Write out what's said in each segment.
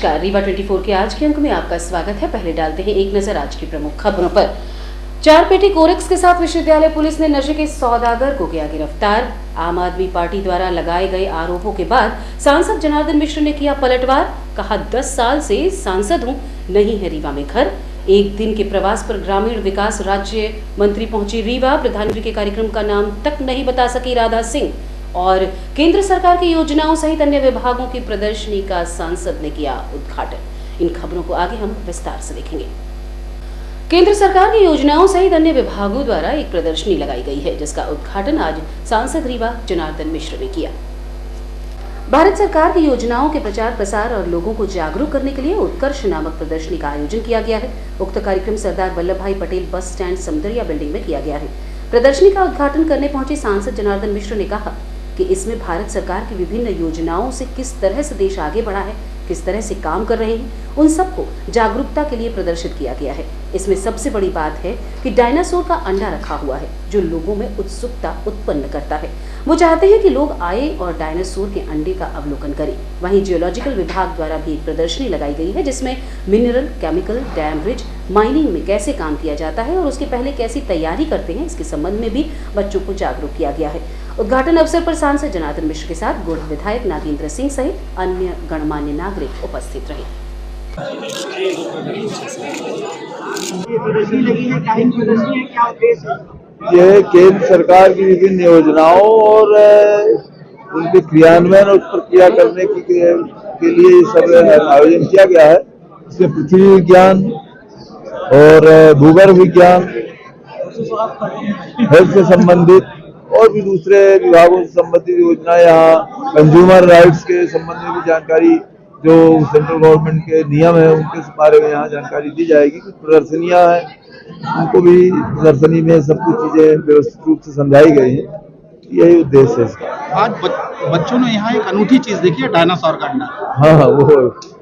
नमस्कार, रीवा 24 के आज के अंक में आपका स्वागत है। पहले डालते हैं एक नजर आज की प्रमुख खबरों पर। 4 पेटी कोरेक्स के साथ विश्वविद्यालय पुलिस ने नशे के सौदागर को किया गिरफ्तार। आम आदमी पार्टी द्वारा लगाए गए आरोपों के बाद सांसद जनार्दन मिश्र ने किया पलटवार। कहा 10 साल से सांसद हूं, नहीं है रीवा में घर। एक दिन के प्रवास पर ग्रामीण विकास राज्य मंत्री पहुंची रीवा। प्रधानमंत्री के कार्यक्रम का नाम तक नहीं बता सकी राधा सिंह। और केंद्र सरकार की योजनाओं सहित अन्य विभागों की प्रदर्शनी का सांसद ने किया उद्घाटन। इन खबरों को आगे हम विस्तार से देखेंगे। केंद्र सरकार की योजनाओं सहित अन्य विभागों द्वारा एक प्रदर्शनी लगाई गई है, जिसका उद्घाटन आज सांसद रीवा जनार्दन मिश्र ने किया। भारत सरकार की योजनाओं के प्रचार प्रसार और लोगों को जागरूक करने के लिए उत्कर्ष नामक प्रदर्शनी का आयोजन किया गया है। उक्त कार्यक्रम सरदार वल्लभ भाई Patel bus stand Samdariya building में किया गया है। प्रदर्शनी का उद्घाटन करने पहुंचे सांसद जनार्दन मिश्र ने कहा कि इसमें भारत सरकार की विभिन्न योजनाओं से किस तरह से देश आगे बढ़ा है, किस तरह से काम कर रहे हैं, उन सबको जागरूकता के लिए प्रदर्शित किया गया है। इसमें सबसे बड़ी बात है कि डायनासोर का अंडा रखा हुआ है, जो लोगों में उत्सुकता उत्पन्न करता है। वो चाहते हैं कि लोग आए और डायनासोर के अंडे का अवलोकन करें। वहीं जियोलॉजिकल विभाग द्वारा भी एक प्रदर्शनी लगाई गई है, जिसमें mineral, chemical, dam bridge, mining में कैसे काम किया जाता है और उसके पहले कैसी तैयारी करते हैं, इसके संबंध में भी बच्चों को जागरूक किया गया है। उद्घाटन अवसर पर सांसद जनार्दन मिश्र के साथ गुड़ विधायक नागेंद्र सिंह सहित अन्य गणमान्य नागरिक उपस्थित रहे। यह केंद्र सरकार की विभिन्न योजनाओं और उनके क्रियान्वयन और प्रक्रिया करने के लिए सब आयोजन किया गया है। इसमें पृथ्वी विज्ञान और भूगर्भ विज्ञान, हेल्थ से संबंधित और भी दूसरे विभागों से संबंधित योजना, यहाँ कंज्यूमर राइट्स के संबंध में भी जानकारी, जो सेंट्रल गवर्नमेंट के नियम है उनके बारे में यहाँ जानकारी दी जाएगी। कुछ प्रदर्शनियाँ हैं, उनको भी प्रदर्शनी में सब कुछ चीजें व्यवस्थित रूप से समझाई गई है। यही उद्देश्य है इसका। आज बच्चों ने यहाँ एक अनूठी चीज देखी है, डायनासोर का अंडा। हाँ, वो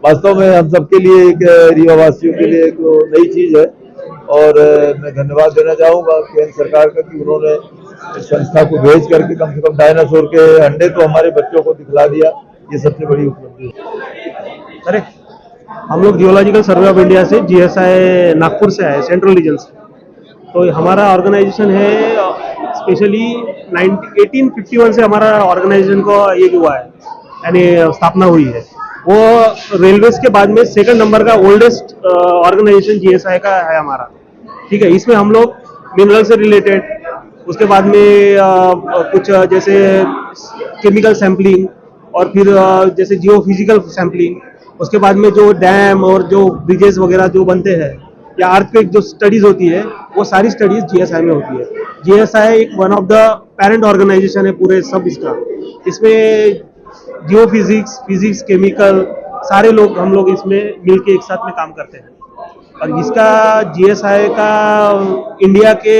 वास्तव में हम सबके लिए, एक रीवा वासियों के लिए एक नई चीज है और मैं धन्यवाद देना चाहूँगा केंद्र सरकार का कि उन्होंने संस्था को भेज करके कम से कम डायनासोर के अंडे तो हमारे बच्चों को दिखला दिया। ये सबसे बड़ी उपलब्धि है। अरे हम लोग जियोलॉजिकल सर्वे ऑफ इंडिया से जीएसआई नागपुर से आए, सेंट्रल रीजन से। तो हमारा ऑर्गेनाइजेशन है, स्पेशली 1851 से हमारा ऑर्गेनाइजेशन को ये हुआ है, यानी स्थापना हुई है। वो रेलवेज के बाद में सेकंड नंबर का ओल्डेस्ट ऑर्गेनाइजेशन जीएसआई का है हमारा। ठीक है, इसमें हम लोग मिनरल से रिलेटेड, उसके बाद में कुछ जैसे केमिकल सैम्पलिंग और फिर जैसे जियोफिजिकल सैम्पलिंग, उसके बाद में जो डैम और जो ब्रिजेस वगैरह जो बनते हैं या अर्थक्वेक जो स्टडीज होती है, वो सारी स्टडीज जीएसआई में होती है। जीएसआई एक one of the parent organization है पूरे सब इसका। इसमें जियोफिजिक्स, फिजिक्स, केमिकल सारे लोग हम लोग इसमें मिलके एक साथ में काम करते हैं। और इसका जीएसआई का इंडिया के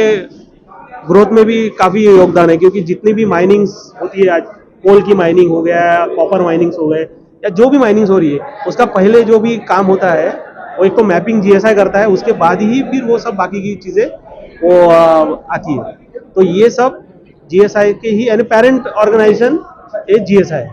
ग्रोथ में भी काफी योगदान है, क्योंकि जितनी भी माइनिंग्स होती है, आज कोल की माइनिंग हो गया, कॉपर माइनिंग्स हो गए, या जो भी माइनिंग्स हो रही है, उसका पहले जो भी काम होता है वो एक तो मैपिंग जीएसआई करता है, उसके बाद ही फिर वो सब बाकी की चीजें वो आती है। तो ये सब जीएसआई के ही, यानी पेरेंट ऑर्गेनाइजेशन ये जीएसआई,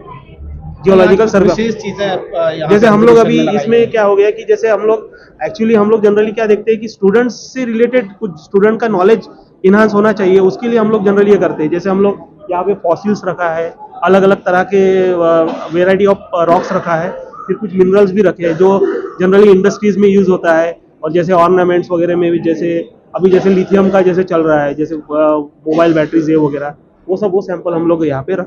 जियोलॉजिकल सर्वे। विशेष चीजें जैसे हम लोग अभी इसमें क्या हो गया कि जैसे हम लोग जनरली क्या देखते हैं कि स्टूडेंट्स से रिलेटेड कुछ स्टूडेंट का नॉलेज इनहांस होना चाहिए, उसके लिए हम लोग जनरली ये करते हैं। जैसे हम लोग यहाँ पे फॉसिल्स रखा है, अलग अलग तरह के वेराइटी ऑफ रॉक्स रखा है, फिर कुछ मिनरल्स भी रखे हैं जो जनरली इंडस्ट्रीज में यूज होता है, और जैसे ऑर्नामेंट्स वगैरह में भी, जैसे अभी जैसे लिथियम का जैसे चल रहा है, जैसे मोबाइल बैटरीज है वगैरह, वो सैंपल हम लोग यहाँ पे रख।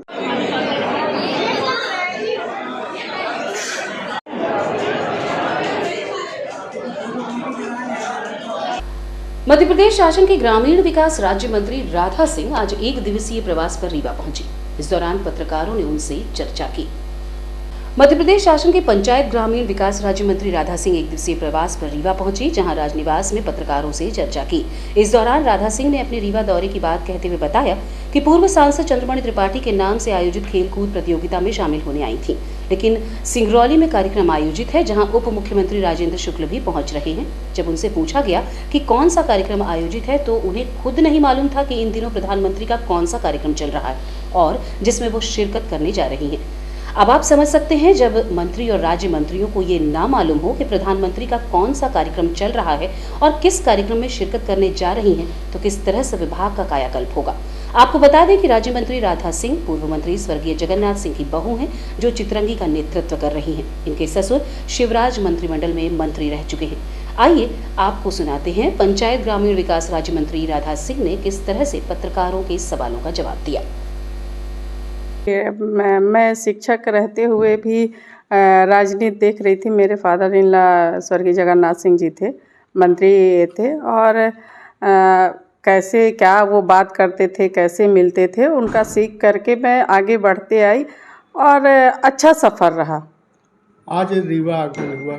मध्य प्रदेश शासन के ग्रामीण विकास राज्य मंत्री राधा सिंह आज एक दिवसीय प्रवास पर रीवा पहुंची। इस दौरान पत्रकारों ने उनसे चर्चा की। मध्य प्रदेश शासन के पंचायत ग्रामीण विकास राज्य मंत्री राधा सिंह एक दिवसीय प्रवास पर रीवा पहुंची, जहां राजनिवास में पत्रकारों से चर्चा की। इस दौरान राधा सिंह ने अपने रीवा दौरे की बात कहते हुए बताया कि पूर्व सांसद चंद्रमणि त्रिपाठी के नाम से आयोजित खेलकूद प्रतियोगिता में शामिल होने आई थी, लेकिन सिंगरौली में कार्यक्रम आयोजित है, जहां उप मुख्यमंत्री राजेंद्र शुक्ल भी पहुंच रहे हैं। जब उनसे पूछा गया कि कौन सा कार्यक्रम आयोजित है, तो उन्हें खुद नहीं मालूम था कि इन दिनों प्रधानमंत्री का कौन सा कार्यक्रम चल रहा है और जिसमें वो शिरकत करने जा रही हैं। अब आप समझ सकते हैं, जब मंत्री और राज्य मंत्रियों को ये ना मालूम हो कि प्रधानमंत्री का कौन सा कार्यक्रम चल रहा है और किस कार्यक्रम में शिरकत करने जा रही हैं, तो किस तरह से विभाग का कायाकल्प होगा। आपको बता दें कि राज्य मंत्री राधा सिंह पूर्व मंत्री स्वर्गीय जगन्नाथ सिंह की बहू हैं, जो चितरंगी का नेतृत्व कर रही हैं। इनके ससुर शिवराज मंत्रिमंडल में मंत्री रह चुके हैं। आइए आपको सुनाते हैं पंचायत ग्रामीण विकास राज्य मंत्री राधा सिंह ने किस तरह से पत्रकारों के सवालों का जवाब दिया। मैं शिक्षक रहते हुए भी राजनीति देख रही थी। मेरे फादर इन लॉ स्वर्गीय जगन्नाथ सिंह जी थे, मंत्री थे, और कैसे क्या वो बात करते थे, कैसे मिलते थे, उनका सीख करके मैं आगे बढ़ते आई और अच्छा सफ़र रहा। आज रीवा आगमन हुआ,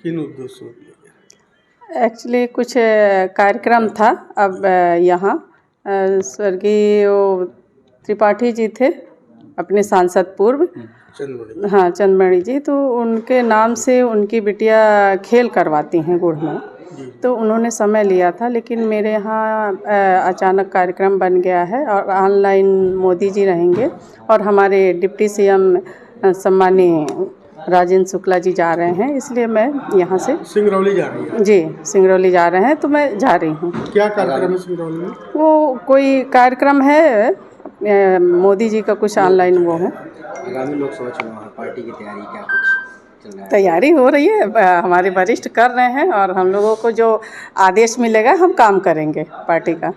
किन उद्देश्यों के लिए? एक्चुअली कुछ कार्यक्रम था। अब यहाँ स्वर्गीय त्रिपाठी जी थे, अपने सांसद पूर्व, हाँ चंद्रमणि जी, तो उनके नाम से उनकी बिटिया खेल करवाती हैं गुड़ में, तो उन्होंने समय लिया था। लेकिन मेरे यहाँ अचानक कार्यक्रम बन गया है और ऑनलाइन मोदी जी रहेंगे और हमारे डिप्टी सीएम सम्मानीय राजेंद्र शुक्ला जी जा रहे हैं, इसलिए मैं यहाँ से सिंगरौली जा रही है। जी सिंगरौली जा रहे हैं, तो मैं जा रही हूँ। क्या कार्यक्रम है सिंगरौली में? वो कोई कार्यक्रम है, मोदी जी का कुछ ऑनलाइन वो है। आगामी लोकसभा चुनाव है, पार्टी की तैयारी क्या कुछ चल रहा है? तैयारी हो रही है, हमारे वरिष्ठ कर रहे हैं और हम लोगों को जो आदेश मिलेगा हम काम करेंगे पार्टी का।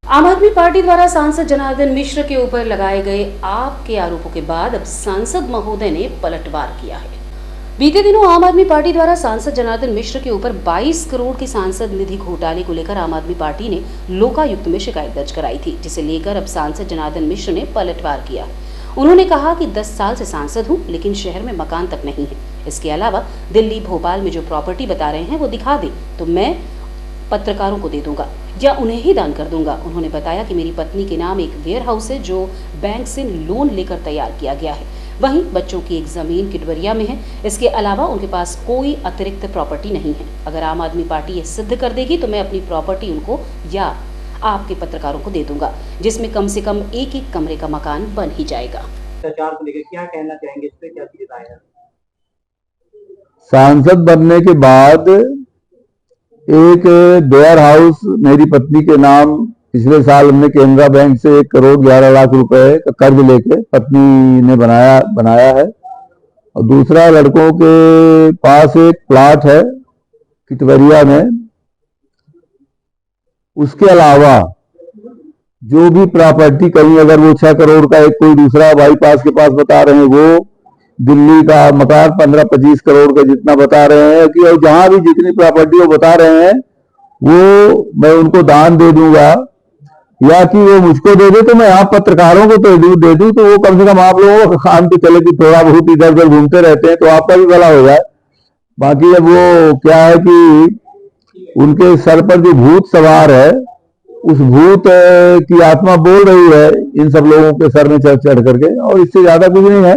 आम आदमी पार्टी द्वारा सांसद जनार्दन मिश्र के ऊपर लगाए गए आपके आरोपों के बाद अब सांसद महोदय ने पलटवार किया है। बीते दिनों आम आदमी पार्टी द्वारा सांसद जनार्दन मिश्र के ऊपर 22 करोड़ की सांसद निधि घोटाले को लेकर आम आदमी पार्टी ने लोकायुक्त में शिकायत दर्ज कराई थी, जिसे लेकर अब सांसद जनार्दन मिश्र ने पलटवार किया। उन्होंने कहा कि 10 साल से सांसद हूं, लेकिन शहर में मकान तक नहीं है। इसके अलावा दिल्ली भोपाल में जो प्रॉपर्टी बता रहे हैं वो दिखा दे तो मैं पत्रकारों को दे दूंगा या उन्हें ही दान कर दूंगा। उन्होंने बताया कि मेरी पत्नी के नाम एक वेयर हाउस है जो बैंक से लोन लेकर तैयार किया गया है। वहीं बच्चों की एक जमीन किडवरिया में है। इसके अलावा उनके पास कोई अतिरिक्त प्रॉपर्टी नहीं है। अगर आम आदमी पार्टी ये सिद्ध कर देगी तो मैं अपनी प्रॉपर्टी उनको या आपके पत्रकारों को दे दूंगा, जिसमें कम से कम एक कमरे का मकान बन ही जाएगा। भ्रष्टाचार को लेकर क्या कहना चाहेंगे, इस पे क्या चीज राय है? सांसद बनने के बाद एक वेयर हाउस मेरी पत्नी के नाम पिछले साल हमने केनरा बैंक से 1 करोड़ 11 लाख रुपए का कर्ज लेके पत्नी ने बनाया है। और दूसरा, लड़कों के पास एक प्लाट है किटवरिया में। उसके अलावा जो भी प्रॉपर्टी कहीं अगर वो 6 करोड़ का एक कोई दूसरा बाईपास के पास बता रहे हैं, वो दिल्ली का मकान 15-25 करोड़ का जितना बता रहे हैं, कि और जहां भी जितनी प्रॉपर्टी वो बता रहे हैं वो मैं उनको दान दे दूंगा, या कि वो मुझको दे दे तो मैं आप पत्रकारों को तो दे दूं, तो वो कम से कम आप लोगों को काम तो चले कि थोड़ा बहुत इधर उधर घूमते रहते हैं तो आपका भी भला हो जाए। बाकी अब वो क्या है कि उनके सर पर जो भूत सवार है, उस भूत की आत्मा बोल रही है इन सब लोगों के सर में चढ़ करके, और इससे ज्यादा कुछ नहीं है,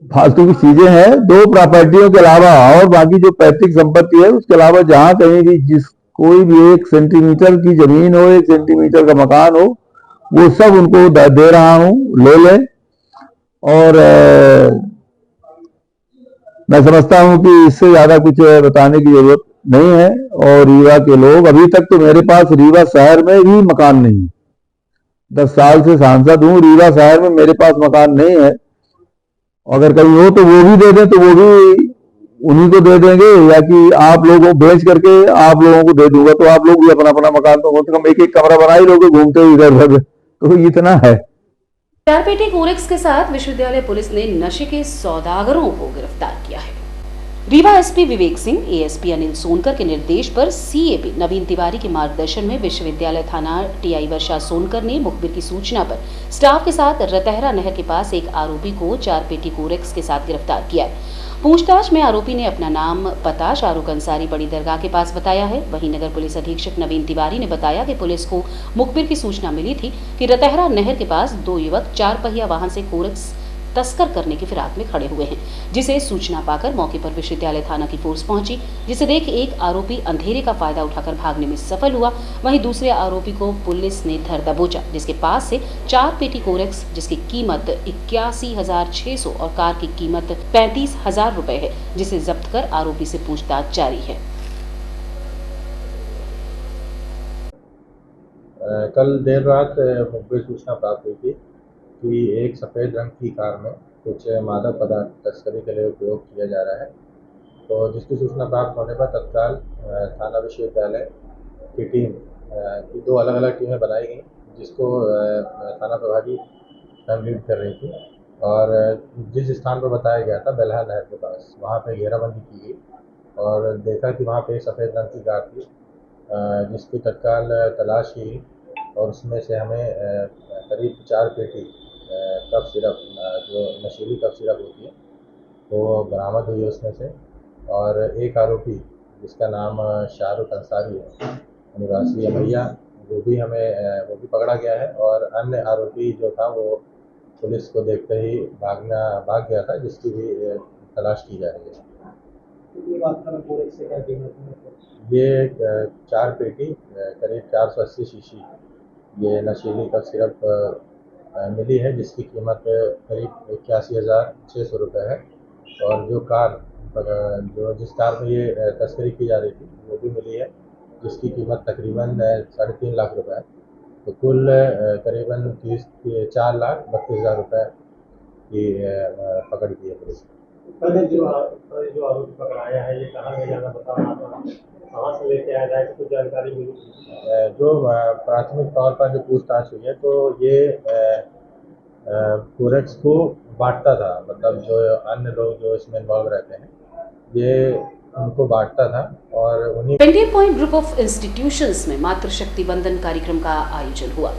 फालतू की चीजें हैं। 2 प्रॉपर्टियों के अलावा और बाकी जो पैतृक संपत्ति है उसके अलावा जहां कहीं भी कोई भी 1 सेंटीमीटर की जमीन हो, 1 सेंटीमीटर का मकान हो, वो सब उनको दे रहा हूं, ले ले। और मैं समझता हूं कि इससे ज्यादा कुछ बताने की जरूरत नहीं है। और रीवा के लोग, अभी तक तो मेरे पास रीवा शहर में भी मकान नहीं है। 10 साल से सांसद हूं, रीवा शहर में मेरे पास मकान नहीं है। अगर कहीं हो तो वो भी दे दें तो वो भी उन्हीं को दे देंगे, या कि आप लोगों को बेच करके आप लोगों को दे दूंगा, तो आप लोग भी अपना अपना मकान तो कम से कम 1-1 कमरा बना ही लोगे घूमते हुए इधर उधर, तो इतना है। चारपेटी कोरेक्स के साथ विश्वविद्यालय पुलिस ने नशे के सौदागरों को गिरफ्तार किया है। रीवा एसपी विवेक सिंह, एएसपी अनिल सोनकर के निर्देश पर सीएपी नवीन तिवारी के मार्गदर्शन में विश्वविद्यालय थाना टीआई वर्षा सोनकर ने मुखबिर की सूचना पर स्टाफ के साथ रतहरा नहर के पास एक आरोपी को चारपेटी कोरेक्स के साथ गिरफ्तार किया। पूछताछ में आरोपी ने अपना नाम पता शाहरुख अंसारी बड़ी दरगाह के पास बताया है। वहीं नगर पुलिस अधीक्षक नवीन तिवारी ने बताया कि पुलिस को मुखबिर की सूचना मिली थी कि रतहरा नहर के पास 2 युवक 4 पहिया वाहन से कोरेक्स तस्कर करने की फिराक में खड़े हुए हैं, जिसे सूचना पाकर मौके पर विश्वविद्यालय थाना की फोर्स पहुंची, जिसे देख एक आरोपी अंधेरे का फायदा उठाकर भागने में सफल हुआ। वहीं दूसरे आरोपी को पुलिस ने धर दबोचा, जिसके पास से 4 पेटी कोरेक्स जिसकी कीमत 81,600 और कार की कीमत 35,000 रुपए है, जिसे जब्त कर आरोपी से पूछताछ जारी है। कल देर रात मुखबिर सूचना प्राप्त हुई थी कि एक सफ़ेद रंग की कार में कुछ मादक पदार्थ तस्करी के लिए उपयोग किया जा रहा है। तो जिसकी सूचना प्राप्त होने पर तत्काल थाना विश्वविद्यालय की टीम की 2 अलग अलग टीमें बनाई गई, जिसको थाना प्रभारी लीड कर रही थी। और जिस स्थान पर बताया गया था बेलहा नहर के पास, वहाँ पे घेराबंदी की गई और देखा कि वहाँ पे सफ़ेद रंग की कार थी, जिसकी तत्काल तलाश की और उसमें से हमें करीब 4 पेटी कफ सिरप, जो नशीली कफ सिरप होती है, वो बरामद हुई है उसमें से। और एक आरोपी जिसका नाम शाहरुख अंसारी है, निवासी अमैया, वो भी पकड़ा गया है। और अन्य आरोपी जो था वो पुलिस को देखते ही भाग गया था, जिसकी भी तलाश की जा रही है। ये 4 पेटी करीब 480 शीशी ये नशीली कफ सिरप मिली है, जिसकी कीमत करीब 81,600 रुपये है। और जो कार जिस कार में ये तस्करी की जा रही थी वो भी मिली है, जिसकी कीमत तकरीबन 3.5 लाख रुपये है। तो कुल करीबन 4,32,000 रुपये की पकड़ की है पुलिस। पहले जो आरोपी पकड़ाया है ये कहाँ ले जाना बता रहा था, कहाँ से लेके आया जाए, कुछ जानकारी मिली? जो प्राथमिक तौर पर जो पूछताछ हुई है, तो ये कोरेक्स को बांटता था, मतलब जो अन्य लोग जो इसमें इन्वॉल्व रहते हैं ये उनको बांटता था। और उन्हीं Pentium point group of institutions में मातृशक्ति बंधन कार्यक्रम का आयोजन हुआ।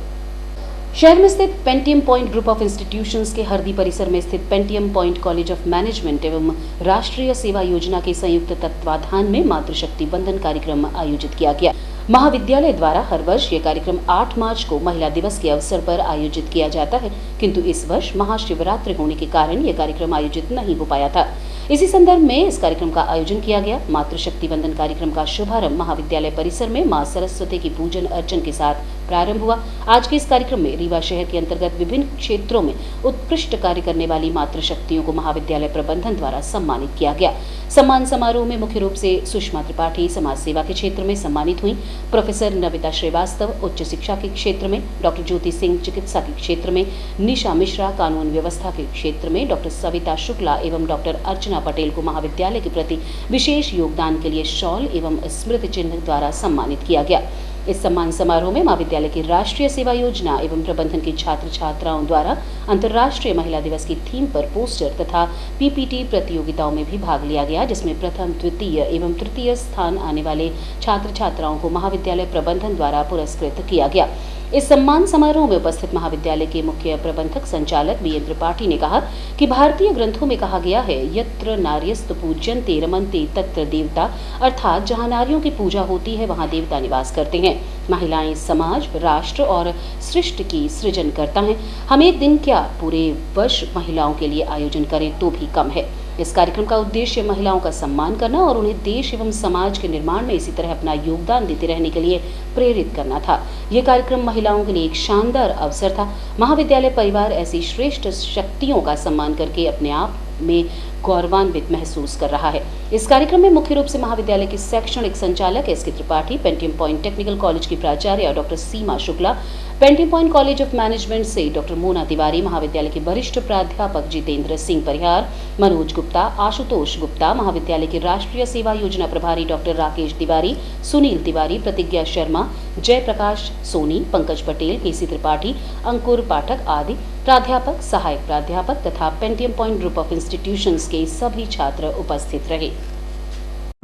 शहर में स्थित Pentium point group of institutions के हरदी परिसर में स्थित Pentium point college of management एवं राष्ट्रीय सेवा योजना के संयुक्त तत्वाधान में मातृशक्ति बंधन कार्यक्रम आयोजित किया गया। महाविद्यालय द्वारा हर वर्ष ये कार्यक्रम 8 मार्च को महिला दिवस के अवसर पर आयोजित किया जाता है, किंतु इस वर्ष महाशिवरात्रि होने के कारण यह कार्यक्रम आयोजित नहीं हो पाया था। इसी संदर्भ में इस कार्यक्रम का आयोजन किया गया। मातृशक्ति बंधन कार्यक्रम का शुभारंभ महाविद्यालय परिसर में मां सरस्वती की पूजन अर्चन के साथ प्रारंभ हुआ। आज के इस कार्यक्रम में रीवा शहर के अंतर्गत विभिन्न क्षेत्रों में उत्कृष्ट कार्य करने वाली मातृशक्तियों को महाविद्यालय प्रबंधन द्वारा सम्मानित किया गया। सम्मान समारोह में मुख्य रूप से सुषमा त्रिपाठी समाज सेवा के क्षेत्र में सम्मानित हुई, प्रोफेसर नविता श्रीवास्तव उच्च शिक्षा के क्षेत्र में, डॉक्टर ज्योति सिंह चिकित्सा के क्षेत्र में, निशा मिश्रा कानून व्यवस्था के क्षेत्र में, डॉक्टर सविता शुक्ला एवं डॉक्टर अर्चना पटेल को महाविद्यालय के प्रति विशेष योगदान के लिए शॉल एवं स्मृति चिन्ह द्वारा सम्मानित किया गया। इस सम्मान समारोह में महाविद्यालय की राष्ट्रीय सेवा योजना एवं प्रबंधन के छात्र छात्राओं द्वारा अंतर्राष्ट्रीय महिला दिवस की थीम पर पोस्टर तथा पीपीटी प्रतियोगिताओं में भी भाग लिया गया, जिसमें प्रथम, द्वितीय एवं तृतीय स्थान आने वाले छात्र छात्राओं को महाविद्यालय प्रबंधन द्वारा पुरस्कृत किया गया। इस सम्मान समारोह में उपस्थित महाविद्यालय के मुख्य प्रबंधक संचालक बी त्रिपाठी ने कहा कि भारतीय ग्रंथों में कहा गया है, यत्र नार्यस्तु पूज्यन्ते रमन्ते तत्र देवता, अर्थात जहाँ नारियों की पूजा होती है वहाँ देवता निवास करते हैं। महिलाएं समाज, राष्ट्र और सृष्टि की सृजन करता है। हम एक दिन क्या पूरे वर्ष महिलाओं के लिए आयोजन करें तो भी कम है। इस कार्यक्रम का उद्देश्य महिलाओं का सम्मान करना और उन्हें देश एवं समाज के निर्माण में इसी तरह अपना योगदान देते रहने के लिए प्रेरित करना था। यह कार्यक्रम महिलाओं के लिए एक शानदार अवसर था। महाविद्यालय परिवार ऐसी श्रेष्ठ शक्तियों का सम्मान करके अपने आप में गौरवान्वित महसूस कर रहा है। इस कार्यक्रम में मुख्य रूप से महाविद्यालय के शैक्षणिक संचालक एस के Tripathi, Pentium point technical college की प्राचार्य doctor Seema Shukla, Pentium point college of management से डॉक्टर मोना तिवारी, महाविद्यालय के वरिष्ठ प्राध्यापक जितेंद्र सिंह परिहार, मनोज गुप्ता, आशुतोष गुप्ता, महाविद्यालय के राष्ट्रीय सेवा योजना प्रभारी डॉक्टर राकेश तिवारी, सुनील तिवारी, प्रतिज्ञा शर्मा, जयप्रकाश सोनी, पंकज पटेल, केसी त्रिपाठी, अंकुर पाठक आदि प्राध्यापक, सहायक प्राध्यापक तथा Pentium point group of institutions के सभी छात्र उपस्थित रहे।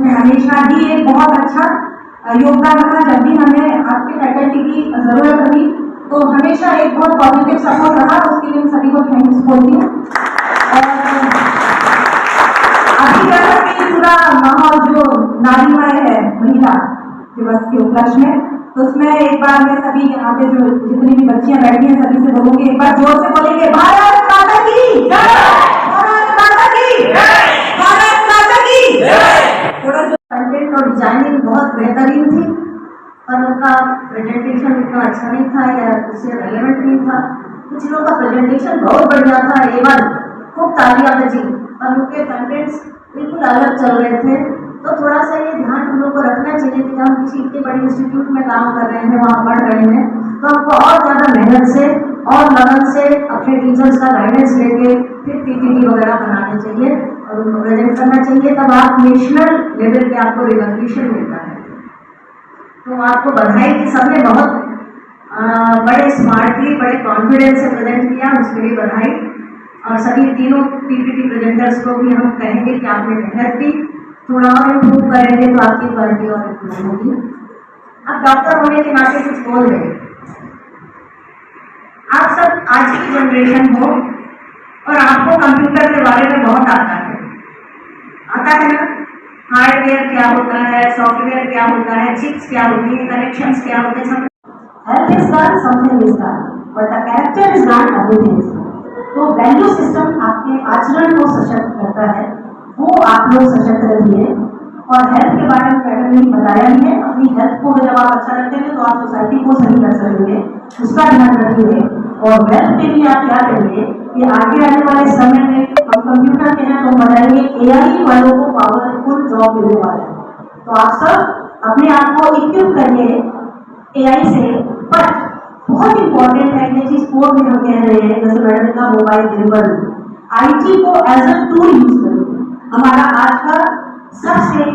हमेशा ही एक बहुत अच्छा योगदान रहा। जब भी हमें आपके फैकल्टी की जरूरत रही तो हमेशा एक बहुत पॉजिटिव सपोर्ट रहा, उसके लिए सभी को थैंक्स बोलती हूँ। और अभी का पूरा माहौल जो नारीमय है महिला दिवस के उपलक्ष्य में, तो उसमें एक बार मैं सभी यहाँ पे जो जितनी भी बच्चियां बैठी हैं सभी से बोलूंगी, एक बार जोर से बोलेंगे भारत माता की भारत माता की भारत माता की। थोड़ा जो कंटेंट और डिजाइनिंग बहुत बेहतरीन थी, पर उनका प्रेजेंटेशन इतना अच्छा नहीं था या उससे रेलेवेंट नहीं था। कुछ लोगों का प्रेजेंटेशन बहुत बढ़िया था, A1, खूब तालियां बजी, पर उनके कंटेंट्स बिल्कुल अलग चल रहे थे। तो थोड़ा सा ये ध्यान हम लोग को रखना चाहिए कि हम किसी इतने बड़े इंस्टीट्यूट में काम कर रहे हैं, वहाँ पढ़ रहे हैं, तो हमको और ज़्यादा मेहनत से और लगन से अपने टीचर्स का गाइडेंस लेके फिर PPT वगैरह बनाने चाहिए और उनको प्रेजेंट करना चाहिए, तब आप नेशनल लेवल पे आपको रिकॉग्निशन मिलता है। तो आपको बधाई कि सबने बहुत बड़े स्मार्टली, बड़े कॉन्फिडेंस से प्रेजेंट किया, उसके लिए बधाई। और सभी तीनों PPT प्रेजेंटर्स को भी हम कहेंगे कि आपने मेहनत की, थोड़ा और इम्प्रूव करेंगे तो आपकी क्वालिटी और इम्प्रूव होगी। अब डॉक्टर होने के नाते कुछ बोल रहे हैं, आप सब आज की जनरेशन हो और आपको कंप्यूटर के बारे में बहुत आता है ना? हार्डवेयर क्या होता है, सॉफ्टवेयर क्या होता है, चिप्स क्या होती है, कनेक्शंस क्या होते हैं, सब। Health is done, something is done, but the character is done, everything is done. तो वैल्यू सिस्टम आपके आचरण को सशक्त करता है, वो आप लोग सशक्त रहिए। और हेल्थ के बारे में मैडम ने बताया ही है, अपनी हेल्थ को जब आप अच्छा रखेंगे तो आप सोसाइटी को सही कर सकेंगे, उसका ध्यान रखिए। और वेल्थ के लिए आप क्या करिए कि आगे आने वाले समय में हम कंप्यूटर के हैं तो बताएंगे AI वालों को पावरफुल जॉब मिलने वाला है। तो आप सब अपने आप को इक्विप करिए AI से। बट बहुत इंपॉर्टेंट है ये चीज कोड में हम कह रहे हैं, जैसे मैडम का मोबाइल टेबल, IT को एज अ टूल यूज करिए। हमारा आज का सबसे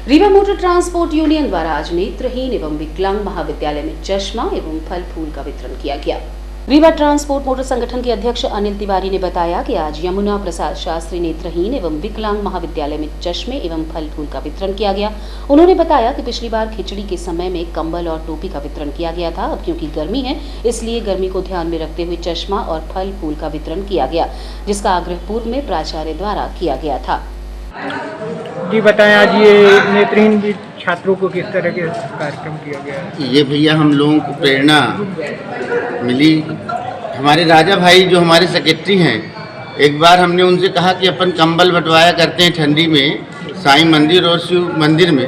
रीवा मोटर ट्रांसपोर्ट यूनियन द्वारा आज नेत्रहीन एवं विकलांग महाविद्यालय में चश्मा एवं फल फूल का वितरण किया गया। रीवा ट्रांसपोर्ट मोटर संगठन के अध्यक्ष अनिल तिवारी ने बताया कि आज यमुना प्रसाद शास्त्री नेत्रहीन एवं विकलांग महाविद्यालय में चश्मे एवं फल फूल का वितरण किया गया। उन्होंने बताया कि पिछली बार खिचड़ी के समय में कंबल और टोपी का वितरण किया गया था। अब क्योंकि गर्मी है, इसलिए गर्मी को ध्यान में रखते हुए चश्मा और फल फूल का वितरण किया गया, जिसका आग्रह पूर्व में प्राचार्य द्वारा किया गया था। जी बताएं, आज ये नेत्रहीन छात्रों को किस तरह के कार्यक्रम किया गया है? ये भैया हम लोगों को प्रेरणा मिली, हमारे राजा भाई जो हमारे सेक्रेटरी हैं, एक बार हमने उनसे कहा कि अपन कंबल बंटवाया करते हैं ठंडी में साईं मंदिर और शिव मंदिर में।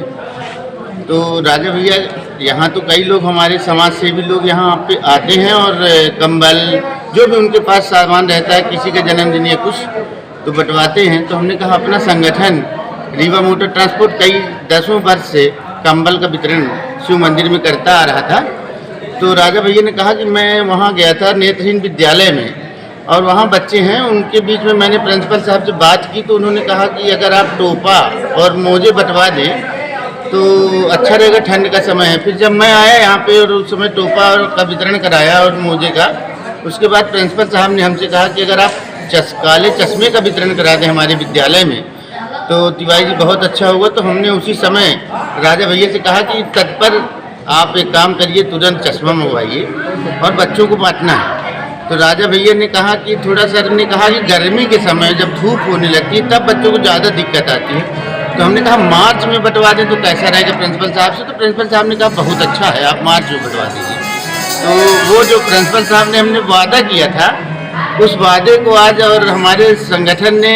तो राजा भैया, यहाँ तो कई लोग हमारे समाज से भी लोग यहाँ पे आते हैं और कंबल जो भी उनके पास सामान रहता है, किसी का जन्मदिन या कुछ तो बंटवाते हैं। तो हमने कहा अपना संगठन रीवा मोटर ट्रांसपोर्ट कई दसों वर्ष से कंबल का वितरण शिव मंदिर में करता आ रहा था। तो राजा भैया ने कहा कि मैं वहाँ गया था नेत्रहीन विद्यालय में, और वहाँ बच्चे हैं, उनके बीच में मैंने प्रिंसिपल साहब से बात की तो उन्होंने कहा कि अगर आप टोपा और मोजे बंटवा दें तो अच्छा रहेगा, ठंड का समय है। फिर जब मैं आया यहाँ पे और उस समय टोपा का वितरण कराया और मोजे का, उसके बाद प्रिंसिपल साहब ने हमसे कहा कि अगर आप काले चश्मे का वितरण करा दें हमारे विद्यालय में तो तिवारी जी बहुत अच्छा होगा। तो हमने उसी समय राजा भैया से कहा कि तत्पर आप एक काम करिए, तुरंत चश्मा मंगवाइए और बच्चों को बांटना है। तो राजा भैया ने कहा कि थोड़ा सर ने कहा कि गर्मी के समय जब धूप होने लगती है तब बच्चों को ज़्यादा दिक्कत आती है। तो हमने कहा मार्च में बंटवा दें तो कैसा रहेगा प्रिंसिपल साहब से। तो प्रिंसिपल साहब ने कहा बहुत अच्छा है, आप मार्च में बंटवा दीजिए। तो वो जो प्रिंसिपल साहब ने हमने वादा किया था, उस वादे को आज और हमारे संगठन ने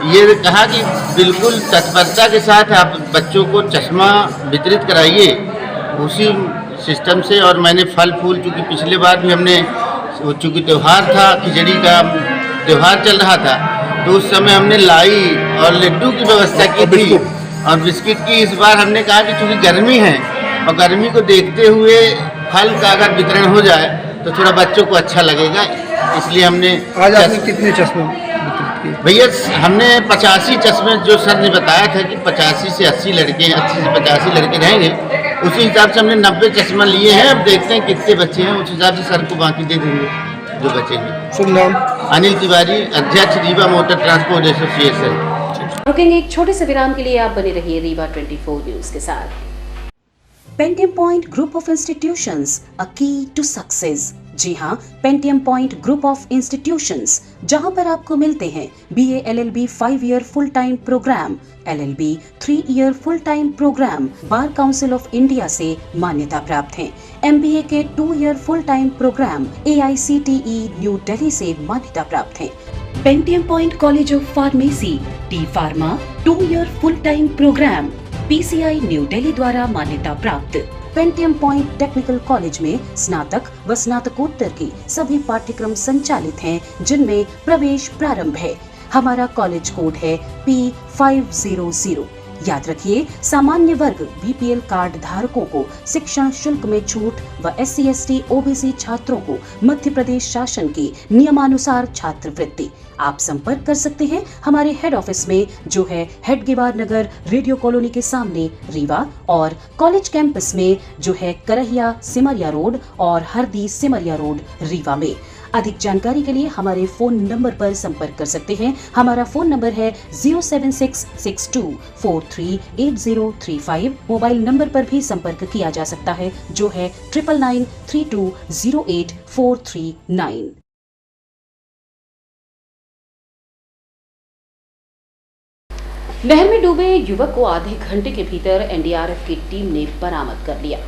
ये कहा कि बिल्कुल तत्परता के साथ आप बच्चों को चश्मा वितरित कराइए उसी सिस्टम से। और मैंने फल फूल, चूँकि पिछले बार भी हमने, चूँकि त्यौहार था, खिचड़ी का त्यौहार चल रहा था, तो उस समय हमने लाई और लड्डू की व्यवस्था की थी और बिस्किट की। इस बार हमने कहा कि चूँकि गर्मी है और गर्मी को देखते हुए फल का अगर वितरण हो जाए तो थोड़ा बच्चों को अच्छा लगेगा, इसलिए हमने। आज आपने कितने चश्मे भैया? हमने 85 चश्मे, जो सर ने बताया था कि 85 से 80 लड़के, 80 से 85 लड़के रहेंगे, उसी हिसाब से हमने 90 चश्मा लिए हैं। अब देखते हैं कितने बच्चे हैं, उस हिसाब से सर को बाकी दे देंगे जो बचेंगे। शुभ नाम? अनिल तिवारी, अध्यक्ष रीवा मोटर ट्रांसपोर्ट एसोसिएशन। रुकेंगे एक छोटे से विराम के लिए, आप बने रहिए रीवा 24 न्यूज के साथ। Pending Point Group of Institutions, a key to success. जी हाँ, Pentium point group of institutions, जहां पर आपको मिलते हैं BA LLB 5 year full time program, LLB 3 year full time program bar council of India से मान्यता प्राप्त हैं। MBA के 2 year full time program AICTE new Delhi से मान्यता प्राप्त हैं। Pentium point college of pharmacy T pharma 2 year full time program PCI new Delhi द्वारा मान्यता प्राप्त। पेंटियम पॉइंट टेक्निकल कॉलेज में स्नातक व स्नातकोत्तर के सभी पाठ्यक्रम संचालित हैं, जिनमें प्रवेश प्रारंभ है। हमारा कॉलेज कोड है P500। याद रखिए, सामान्य वर्ग BPL कार्ड धारकों को शिक्षण शुल्क में छूट व SC ST OBC छात्रों को मध्य प्रदेश शासन के नियमानुसार छात्रवृत्ति। आप संपर्क कर सकते हैं हमारे हेड ऑफिस में, जो है हेडगेवार नगर रेडियो कॉलोनी के सामने रीवा, और कॉलेज कैंपस में, जो है करहिया सिमरिया रोड और हरदी सिमरिया रोड रीवा में। अधिक जानकारी के लिए हमारे फोन नंबर पर संपर्क कर सकते हैं। हमारा फोन नंबर है 07662438035। मोबाइल नंबर पर भी संपर्क किया जा सकता है, जो है 9992084439। नहर में डूबे युवक को आधे घंटे के भीतर NDRF की टीम ने बरामद कर लिया।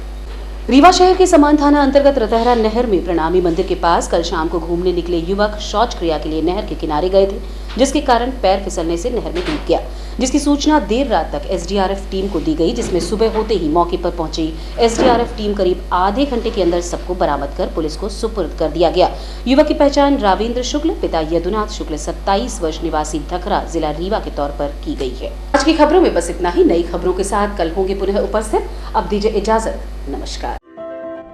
रीवा शहर के समान थाना अंतर्गत रतहरा नहर में प्रणामी मंदिर के पास कल शाम को घूमने निकले युवक शौच क्रिया के लिए नहर के किनारे गए थे, जिसके कारण पैर फिसलने से नहर में डूब गया, जिसकी सूचना देर रात तक SDRF टीम को दी गई, जिसमें सुबह होते ही मौके पर पहुंची SDRF टीम करीब आधे घंटे के अंदर सबको बरामद कर पुलिस को सुपुर्द कर दिया गया। युवक की पहचान राविंद्र शुक्ल पिता यदुनाथ शुक्ल 27 वर्ष निवासी धखरा जिला रीवा के तौर पर की गई है। आज की खबरों में बस इतना ही। नई खबरों के साथ कल होंगे पुनः उपस्थित। अब दीजिए इजाजत, नमस्कार।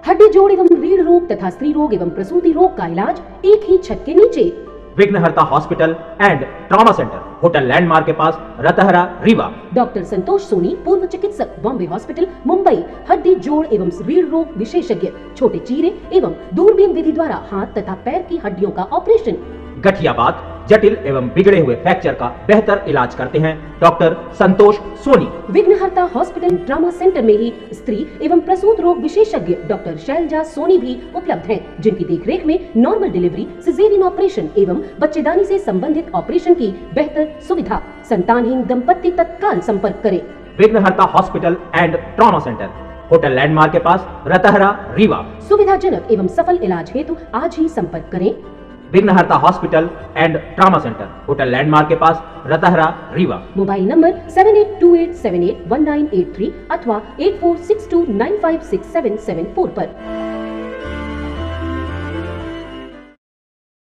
हड्डी जोड़ एवं रीढ़ रोग तथा स्त्री रोग एवं प्रसूति रोग का इलाज एक ही छत के नीचे। विघ्नहर्ता hospital and trauma centre, hotel landmark के पास, रतहरा रीवा। डॉक्टर संतोष सोनी, पूर्व चिकित्सक, बॉम्बे हॉस्पिटल मुंबई। हड्डी जोड़ एवं रीढ़ रोग विशेषज्ञ, छोटे चीरे एवं दूरबीन विधि द्वारा हाथ तथा पैर की हड्डियों का ऑपरेशन। गठियाबात, जटिल एवं बिगड़े हुए फ्रैक्चर का बेहतर इलाज करते हैं डॉक्टर संतोष सोनी। विघ्नहर्ता हॉस्पिटल ट्रॉमा सेंटर में ही स्त्री एवं प्रसूत रोग विशेषज्ञ डॉक्टर शैलजा सोनी भी उपलब्ध हैं, जिनकी देखरेख में नॉर्मल डिलीवरी, सिजेरियन ऑपरेशन एवं बच्चेदानी से संबंधित ऑपरेशन की बेहतर सुविधा। संतानहीन दंपत्ति तत्काल संपर्क करें। विघ्नहर्ता hospital and trauma centre, hotel landmark के पास, रतहरा रीवा। सुविधाजनक एवं सफल इलाज हेतु आज ही संपर्क करें। विघ्नहर्ता hospital and trauma centre, hotel landmark के पास, रतहरा रीवा। मोबाइल नंबर 7828781983 अथवा 8462956774 पर।